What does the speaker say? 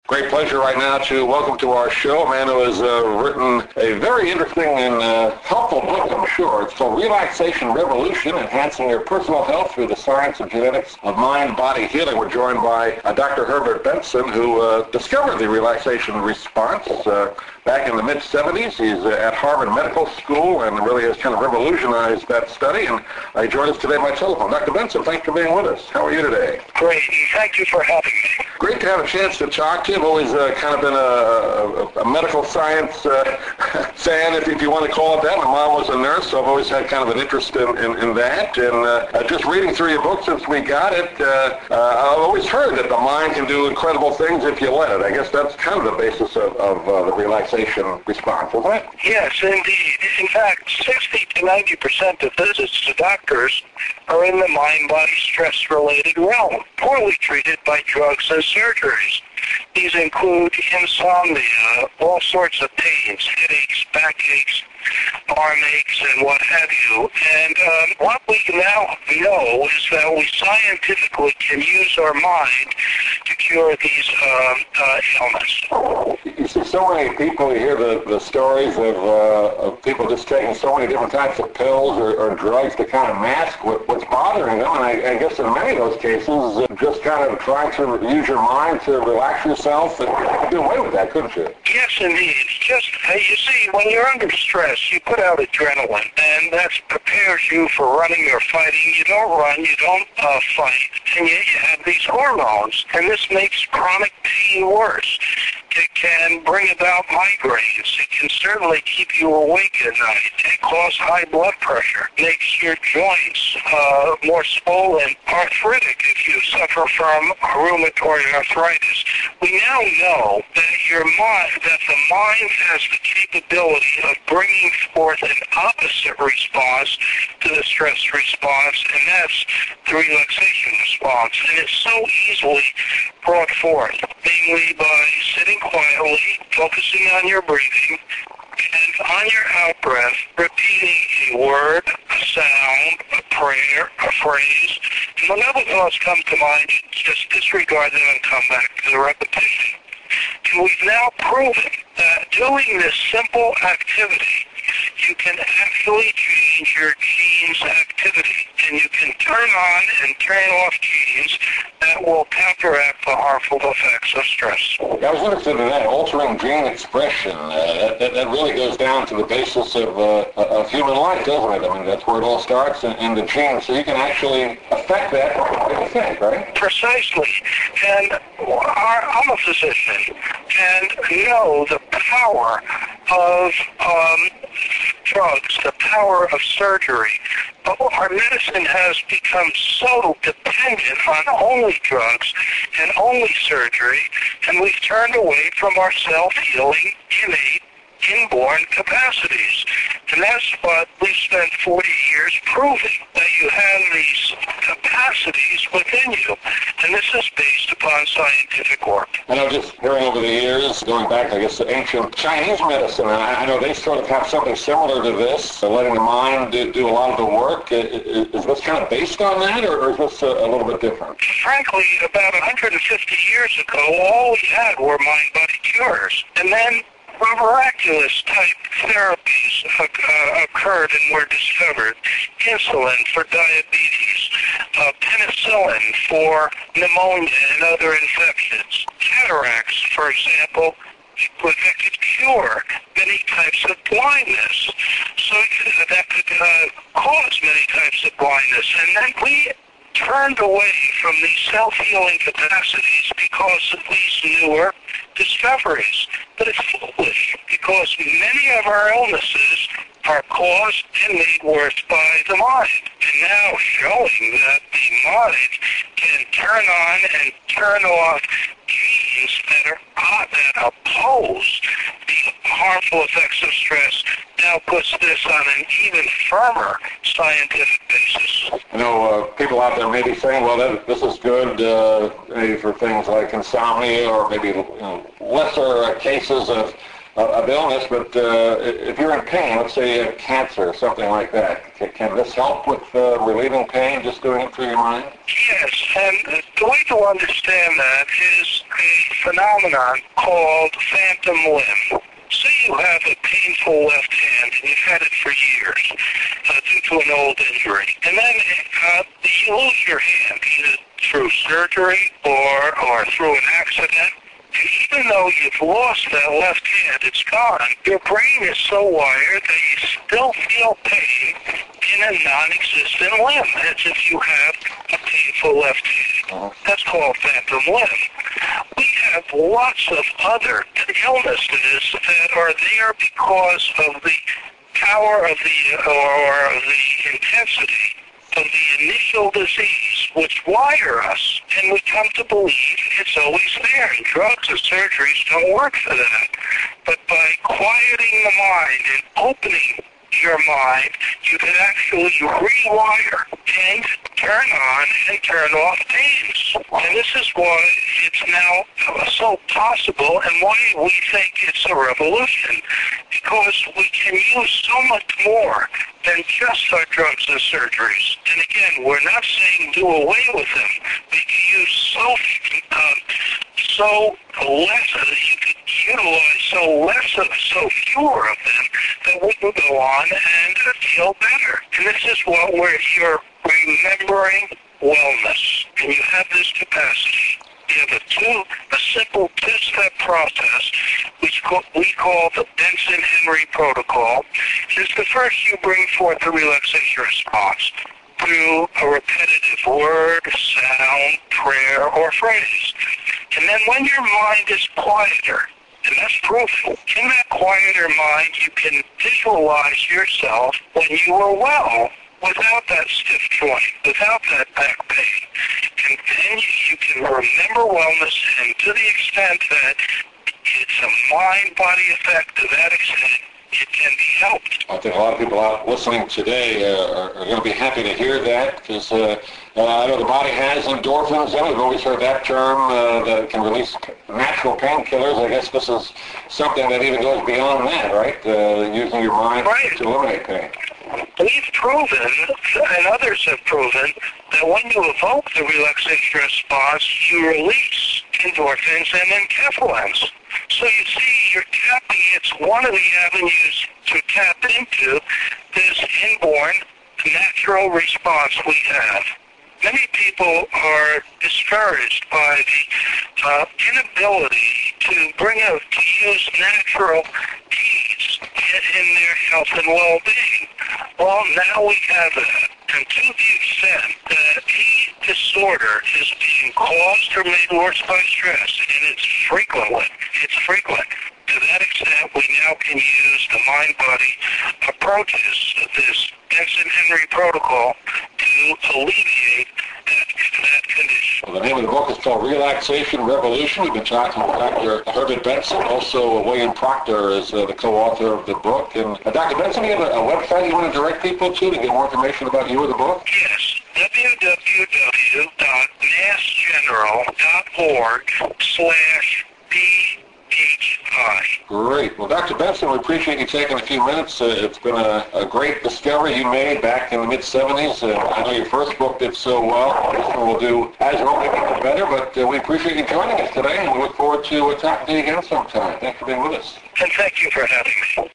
Great pleasure right now to welcome to our show a man who has written a very interesting and helpful book, I'm sure. It's called Relaxation Revolution, Enhancing Your Personal Health Through the Science and Genetics of Mind-Body Healing. We're joined by Dr. Herbert Benson, who discovered the relaxation response back in the mid-'70s. He's at Harvard Medical School and really has kind of revolutionized that study. And he joined us today by telephone. Dr. Benson, thanks for being with us. How are you today? Great, and thank you for having me. Great to have a chance to talk to you. I've always kind of been a medical science fan, if you want to call it that. My mom was a nurse, so I've always had kind of an interest in that. And just reading through your book since we got it, I've always heard that the mind can do incredible things if you let it. I guess that's kind of the basis of the relaxation response, isn't it? Yes, indeed. In fact, 60 to 90% of visits to doctors are in the mind-body stress-related realm, poorly treated by drugs and surgeries. These include insomnia, all sorts of pains, headaches, backaches, arm aches, and what have you. And what we now know is that we scientifically can use our mind to cure these ailments. You see so many people, you hear the stories of people just taking so many different types of pills or drugs to kind of mask what's bothering them. And I guess in many of those cases, just kind of trying to use your mind to relax yourself and do away with that, couldn't you? Yes, indeed. Just, you see, when you're under stress, you put out adrenaline, and that prepares you for running or fighting. You don't run, you don't fight, and yet you have these hormones, and this makes chronic pain worse. It can bring about migraines. It can certainly keep you awake at night. It can cause high blood pressure. It makes your joints more swollen, arthritic if you suffer from rheumatoid arthritis. We now know that the mind has the capability of bringing forth an opposite response to the stress response, and that's the relaxation response. And it's so easily brought forth, namely by sitting quietly, focusing on your breathing, and on your out-breath, repeating a word, a sound, a prayer, a phrase. And whenever thoughts come to mind, just disregard them and come back to the repetition. And we've now proven that doing this simple activity, you can actually change your genes' activity, and you can turn on and turn off genes that will counteract the harmful effects of stress. I was interested in that, altering gene expression. That really goes down to the basis of human life, doesn't it? I mean, that's where it all starts in the genes, so you can actually affect that, I think, right? Precisely. And I'm a physician, and know the power of drugs, the power of surgery. But our medicine has become so dependent on only drugs and only surgery, and we've turned away from our self-healing, innate, inborn capacities. And that's what we've spent 40 years proving, that you have these capacities within you. And this is based upon scientific work. And I'm just hearing over the years, going back, I guess, to ancient Chinese medicine, I know they sort of have something similar to this, letting the mind do a lot of the work. Is this kind of based on that, or is this a little bit different? Frankly, about 150 years ago, all we had were mind-body cures. And then miraculous type therapies occurred and were discovered. Insulin for diabetes, penicillin for pneumonia and other infections, cataracts, for example, that could cure many types of blindness. So that could cause many types of blindness. And then we turned away from these self-healing capacities because of these newer discoveries. But it's foolish, because many of our illnesses are caused and made worse by the mind. And now showing that the mind can turn on and turn off genes that oppose the harmful effects of stress now puts this on an even firmer scientific basis. You know, people out there may be saying, well, this is good maybe for things like insomnia or maybe lesser cases of of illness, but if you're in pain, let's say you have cancer or something like that, can this help with relieving pain, just doing it through your mind? Yes, and the way to understand that is a phenomenon called phantom limb. Say you have a painful left hand and you've had it for years due to an old injury, and then you lose your hand either through surgery or through an accident. And even though you've lost that left hand, it's gone, your brain is so wired that you still feel pain in a non-existent limb, as if you have a painful left hand. That's called phantom limb. We have lots of other illnesses that are there because of the power of the intensity of the initial disease, which wire us, and we come to believe it's always there, and drugs or surgeries don't work for that. But by quieting the mind and opening your mind, you can actually rewire and turn on and turn off pains. And this is why it's now so possible and why we think it's a revolution, because we can use so much more than just our drugs and surgeries. And again, we're not saying do away with them. We can use so less, you could utilize so fewer of them that we can go on and feel better. And this is what you're remembering wellness. And you have this capacity. You have a simple two-step process, which we call the Benson-Henry protocol. It's the first you bring forth the relaxation response through a repetitive word, sound, prayer, or phrase. And then when your mind is quieter, and that's proven, in that quieter mind you can visualize yourself when you are well, without that stiff joint, without that back pain. And then you can remember wellness, and to the extent that it's a mind-body effect, to that extent, it can be helped. I think a lot of people out listening today are going to be happy to hear that, because I know the body has endorphins, and we've always heard that term, that can release natural painkillers. I guess this is something that even goes beyond that, right? Using your mind to eliminate pain. We've proven, and others have proven, that when you evoke the relaxation response, you release endorphins and enkephalins. So you see, you're tapping, it's one of the avenues to tap into this inborn natural response we have. Many people are discouraged by the inability to use natural keys in their health and well-being. Well, now we have that. And to the extent that any disorder is being caused or made worse by stress, and it's frequent. To that extent, we now can use the mind-body approaches, this Benson-Henry protocol, to alleviate that condition. Well, the name of the book is called Relaxation Revolution. We've been talking with Dr. Herbert Benson. Also, William Proctor is the co-author of the book. And Dr. Benson, do you have a website you want to direct people to get more information about you or the book? Yes, www.massgeneral.org/PHI. Great. Well, Dr. Benson, we appreciate you taking a few minutes. It's been a great discovery you made back in the mid-'70s. I know your first book did so well. This one will do as well, maybe even better, but we appreciate you joining us today, and we look forward to talking to you again sometime. Thanks for being with us. And thank you for having me.